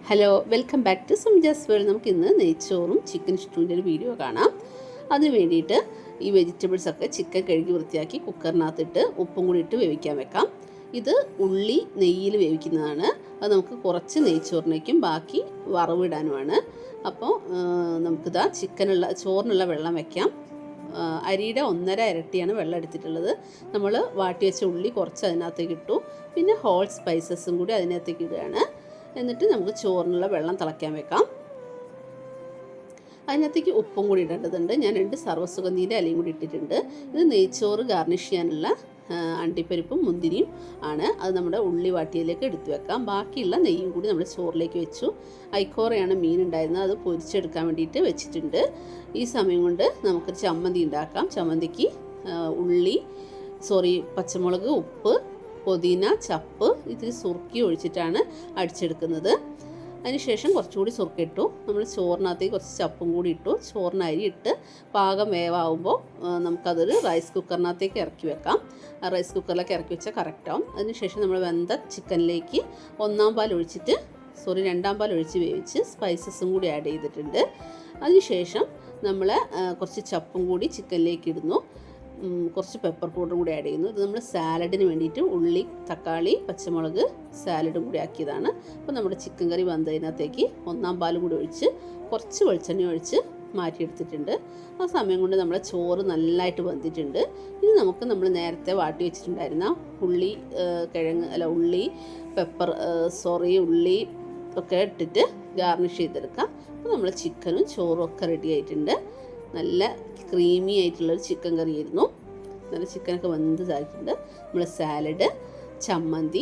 Hello, welcome back to Sumjas world. നമുക്ക് ഇന്ന് നെയ്ച്ചോറും ചിക്കൻ സ്റ്റൂവിൻ്റെ ഒരു വീഡിയോ കാണാം. അതിന് വേണ്ടിയിട്ട് ഈ വെജിറ്റബിൾസൊക്കെ ചിക്കൻ കഴുകി വൃത്തിയാക്കി കുക്കറിനകത്തിട്ട് ഉപ്പും കൂടി ഇട്ട് വേവിക്കാൻ വെക്കാം. ഇത് ഉള്ളി നെയ്യിൽ വേവിക്കുന്നതാണ്. അത് നമുക്ക് കുറച്ച് നെയ്ച്ചോറിനേക്കും ബാക്കി വറവിടാനുമാണ്. അപ്പോൾ നമുക്കിതാ ചോറിനുള്ള വെള്ളം വയ്ക്കാം. അരിയുടെ 1.5 ഇരട്ടിയാണ് വെള്ളം എടുത്തിട്ടുള്ളത്. നമ്മൾ വാട്ടി വെച്ച ഉള്ളി കുറച്ച് അതിനകത്തേക്ക് ഇട്ടു. പിന്നെ ഹോൾ സ്പൈസസും കൂടി അതിനകത്തേക്ക് ഇടുകയാണ്. എന്നിട്ട് നമുക്ക് ചോറിനുള്ള വെള്ളം തിളയ്ക്കാൻ വെക്കാം. അതിനകത്തേക്ക് ഉപ്പും കൂടി ഇടേണ്ടതുണ്ട്. ഞാൻ 2 സർവ്വസുഗന്ധിയുടെ ഇലയും കൂടി ഇട്ടിട്ടുണ്ട്. ഇത് നെയ്ച്ചോറ് ഗാർണിഷ് ചെയ്യാനുള്ള അണ്ടിപ്പരിപ്പും മുന്തിരിയും ആണ്. അത് നമ്മുടെ ഉള്ളി വാട്ടിയതിലേക്ക് എടുത്തു വെക്കാം. ബാക്കിയുള്ള നെയ്യും കൂടി നമ്മൾ ചോറിലേക്ക് വെച്ചു. ഐക്കോറയാണ് മീൻ ഉണ്ടായിരുന്നത്, അത് പൊരിച്ചെടുക്കാൻ വേണ്ടിയിട്ട് വെച്ചിട്ടുണ്ട്. ഈ സമയം കൊണ്ട് നമുക്ക് ചമ്മന്തി ഉണ്ടാക്കാം. ചമ്മന്തിക്ക് പച്ചമുളക്, ഉപ്പ്, പുതിന, ചപ്പ്, ഇത്തിരി സുർക്കി ഒഴിച്ചിട്ടാണ് അടിച്ചെടുക്കുന്നത്. അതിനുശേഷം കുറച്ചുകൂടി സുർക്ക ഇട്ടു. നമ്മൾ ചോറിനകത്തേക്ക് കുറച്ച് ചപ്പും കൂടി ഇട്ടു. ചോറിന് അരി ഇട്ട് പാകം വേവാകുമ്പോൾ നമുക്കതൊരു റൈസ് കുക്കറിനകത്തേക്ക് ഇറക്കി വെക്കാം. റൈസ് കുക്കറിലേക്ക് ഇറക്കി വെച്ചാൽ കറക്റ്റാവും. അതിനുശേഷം നമ്മൾ വെന്ത ചിക്കനിലേക്ക് 2 പാൽ ഒഴിച്ച് വേവിച്ച് സ്പൈസസും കൂടി ആഡ് ചെയ്തിട്ടുണ്ട്. അതിനുശേഷം നമ്മൾ കുറച്ച് ചപ്പും കൂടി ചിക്കനിലേക്ക് ഇടുന്നു. കുറച്ച് പെപ്പർ പൗഡറും കൂടി ആഡ് ചെയ്യുന്നു. ഇത് നമ്മൾ സാലഡിന് വേണ്ടിയിട്ട് ഉള്ളി, തക്കാളി, പച്ചമുളക് സാലഡും കൂടി ആക്കിയതാണ്. അപ്പോൾ നമ്മുടെ ചിക്കൻ കറി വന്നതിനകത്തേക്ക് 1 പാലും കൂടി ഒഴിച്ച് കുറച്ച് വെളിച്ചെണ്ണ ഒഴിച്ച് മാറ്റിയെടുത്തിട്ടുണ്ട്. ആ സമയം കൊണ്ട് നമ്മുടെ ചോറ് നല്ലതായിട്ട് വെന്തിട്ടുണ്ട്. ഇനി നമുക്ക് നമ്മൾ നേരത്തെ വാട്ടി വെച്ചിട്ടുണ്ടായിരുന്ന ഉള്ളി ഒക്കെ ഇട്ടിട്ട് ഗാർണിഷ് ചെയ്തെടുക്കാം. അപ്പോൾ നമ്മൾ ചിക്കനും ചോറും ഒക്കെ റെഡി ആയിട്ടുണ്ട്. നല്ല ക്രീമി ആയിട്ടുള്ളൊരു ചിക്കൻ കറി ആയിരുന്നു. നല്ല ചിക്കനൊക്കെ വെന്തതായിട്ടുണ്ട്. നമ്മൾ സാലഡ്, ചമ്മന്തി,